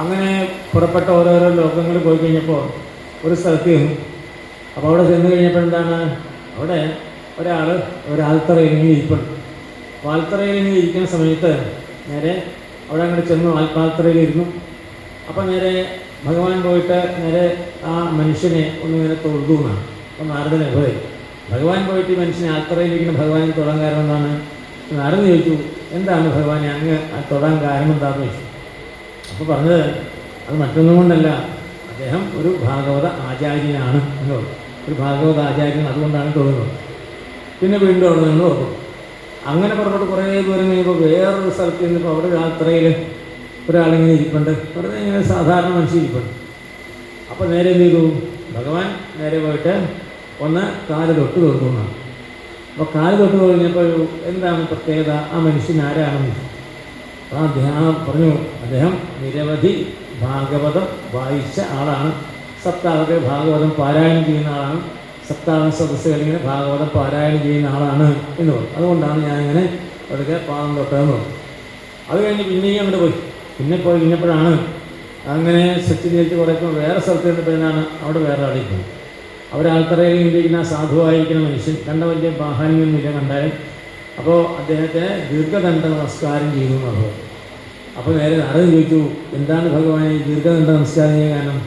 അങ്ങനെ പുറപ്പെട്ട ഓരോരോ ലോകങ്ങൾ പോയി കഴിഞ്ഞപ്പോൾ ഒരു സ്ഥലത്ത് ചെന്നു. അപ്പോൾ അവിടെ ചെന്ന് കഴിഞ്ഞപ്പോൾ എന്താണ്, അവിടെ ഒരാൾത്തറയിൽ ഇങ്ങനെ ഇരിപ്പുണ്ട്. ആൽത്തറയിൽ ഇങ്ങനെ ഇരിക്കുന്ന സമയത്ത് നേരെ അവിടെ അങ്ങോട്ട് ചെന്നു, ആൽത്തറയിലിരുന്നു. അപ്പം നേരെ ഭഗവാൻ പോയിട്ട് നേരെ ആ മനുഷ്യനെ ഒന്നിങ്ങനെ തൊഴുതു എന്നാണ്. അപ്പം നാരദന് അഭയം. ഭഗവാൻ പോയിട്ട് ഈ മനുഷ്യനെ ആൽത്തറയിലിരിക്കുന്ന ഭഗവാനെ തൊഴാൻ കാരണം എന്താണ്? നാരദൻ ചോദിച്ചു, എന്താണ് ഭഗവാനെ അങ്ങ് തൊഴാൻ കാരണം എന്താണെന്ന് ചോദിച്ചു. അപ്പോൾ പറഞ്ഞത് അത് മറ്റൊന്നും കൊണ്ടല്ല, അദ്ദേഹം ഒരു ഭാഗവത ആചാര്യനാണ് എന്ന് പറഞ്ഞു. ഒരു ഭാഗവത ആചാര്യൻ, അതുകൊണ്ടാണ് തൊഴുന്നത്. പിന്നെ വീണ്ടും അവിടെ നിന്ന് ഓർക്കും. അങ്ങനെ പുറപ്പെട്ട് കുറേ ദൂരം കഴിയുമ്പോൾ വേറൊരു സ്ഥലത്ത് നിന്നിപ്പോൾ അവിടെ യാത്രയിൽ ഒരാളിങ്ങനെ ഇരിപ്പുണ്ട്. വെറുതെ ഇങ്ങനെ സാധാരണ മനുഷ്യൻ ഇരിപ്പുണ്ട്. അപ്പോൾ നേരെ എന്ത് ചെയ്തു, ഭഗവാൻ നേരെ പോയിട്ട് ഒന്ന് കാല് തൊട്ട് തൊഴുന്നാണ്. അപ്പോൾ കാല് തൊട്ട് കഴിഞ്ഞപ്പോൾ എന്താണ് പ്രത്യേകത, ആ മനുഷ്യൻ ആരാണെന്ന് അപ്പോൾ അദ്ദേഹം പറഞ്ഞു, അദ്ദേഹം നിരവധി ഭാഗവതം വായിച്ച ആളാണ്. സപ്താഹത്തെ ഭാഗവതം പാരായണം ചെയ്യുന്ന ആളാണ്. സപ്താഹ സദസ്സുകളിങ്ങനെ ഭാഗവതം പാരായണം ചെയ്യുന്ന ആളാണ് എന്ന് പറഞ്ഞു. അതുകൊണ്ടാണ് ഞാനിങ്ങനെ അവിടേക്ക് പാദം തൊട്ടതെന്ന് പറഞ്ഞു. അത് കഴിഞ്ഞ് പിന്നെയും അങ്ങോട്ട് പോയി. പിന്നെ പോയി കഴിഞ്ഞപ്പോഴാണ് അങ്ങനെ സച്ചിനേറ്റ് കുറേപ്പോൾ വേറെ സ്ഥലത്ത് നിന്നപ്പോഴാണ് അവിടെ വേറെ ആളിരിക്കുന്നത്. അവരാൾത്തറയിൽ ഇരിക്കുന്ന സാധുവായിരിക്കുന്ന മനുഷ്യൻ കണ്ട വലിയ ബാഹാന്യൊന്നുമില്ല കണ്ടാലും. അപ്പോൾ അദ്ദേഹത്തിന് ദീർഘദണ്ഡ നമസ്കാരം ചെയ്തു എന്നുള്ളത്. അപ്പോൾ നേരെ നാരദൻ ചോദിച്ചു, എന്താണ് ഭഗവാനെ ദീർഘദണ്ഡ നമസ്കാരം ചെയ്യാൻ കാരണം?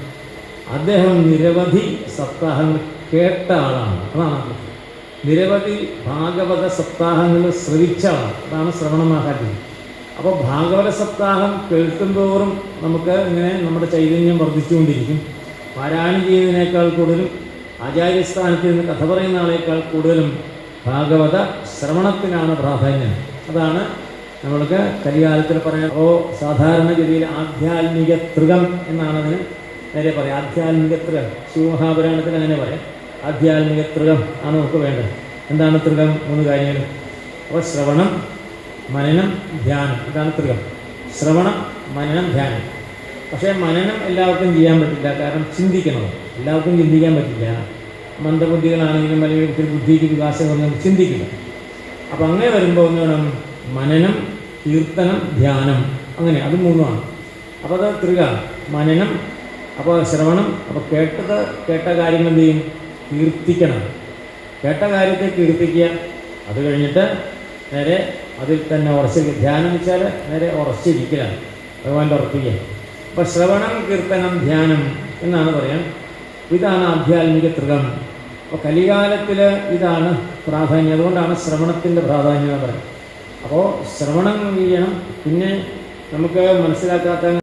അദ്ദേഹം നിരവധി സപ്താഹങ്ങൾ കേട്ട ആളാണ്. അതാണ് നിരവധി ഭാഗവത സപ്താഹങ്ങൾ ശ്രവിച്ച ആളാണ്. അതാണ് ശ്രവണ മാഹാത്മ്യം. അപ്പോൾ ഭാഗവത സപ്താഹം കേൾക്കുന്തോറും നമുക്ക് ഇങ്ങനെ നമ്മുടെ ചൈതന്യം വർദ്ധിച്ചുകൊണ്ടിരിക്കും. പാരായണം ചെയ്യുന്നതിനേക്കാൾ കൂടുതലും ആചാര്യസ്ഥാനത്ത് നിന്ന് കഥ പറയുന്ന ആളേക്കാൾ കൂടുതലും ഭാഗവത ശ്രവണത്തിനാണ് പ്രാധാന്യം. അതാണ് നമ്മൾക്ക് കലികാലത്തിൽ പറയാം. സാധാരണഗതിയിൽ ആധ്യാത്മിക തൃകം എന്നാണ് അതിന് നേരെ പറയാം. ആധ്യാത്മിക തൃകം ശിവമഹാപുരാണത്തിൽ അങ്ങനെ പറയാം. ആധ്യാത്മിക തൃകം ആണ് നമുക്ക് വേണ്ടത്. എന്താണ് തൃകം? 3 കാര്യങ്ങൾ. അപ്പോൾ ശ്രവണം, മനനം, ധ്യാനം. ഇതാണ് തൃകം. ശ്രവണം, മനനം, ധ്യാനം. പക്ഷേ മനനം എല്ലാവർക്കും ചെയ്യാൻ പറ്റില്ല. കാരണം ചിന്തിക്കണം. എല്ലാവർക്കും ചിന്തിക്കാൻ പറ്റില്ല. മന്ദബുദ്ധികളാണെങ്കിലും അല്ലെങ്കിൽ ഒത്തിരി ബുദ്ധിക്ക് വികാസമൊന്നും ചിന്തിക്കില്ല. അപ്പം അങ്ങനെ വരുമ്പോൾ ഒന്ന് വേണം മനനം, കീർത്തനം, ധ്യാനം. അങ്ങനെ അത് 3ആണ്. അപ്പോൾ അത് തൃകാണ്. മനനം, അപ്പോൾ ശ്രവണം. അപ്പോൾ കേട്ട കാര്യങ്ങൾ എന്ത് ചെയ്യും? കീർത്തിക്കണം. കേട്ട കാര്യത്തെ കീർത്തിക്കുക. അത് കഴിഞ്ഞിട്ട് നേരെ അതിൽ തന്നെ ഉറച്ചിരിക്കുക. ധ്യാനം വെച്ചാൽ നേരെ ഉറച്ചിരിക്കലാണ്, ഭഗവാന്റെ ഉറപ്പിക്കുക. അപ്പോൾ ശ്രവണം, കീർത്തനം, ധ്യാനം എന്നാണ് പറയാം. ഇതാണ് ആധ്യാത്മിക തൃകം. അപ്പോൾ കലികാലത്തിൽ ഇതാണ് പ്രാധാന്യം. അതുകൊണ്ടാണ് ശ്രവണത്തിൻ്റെ പ്രാധാന്യം എന്ന് പറയുന്നത്. അപ്പോൾ ശ്രവണം ചെയ്യണം. പിന്നെ നമുക്ക് മനസ്സിലാക്കാത്ത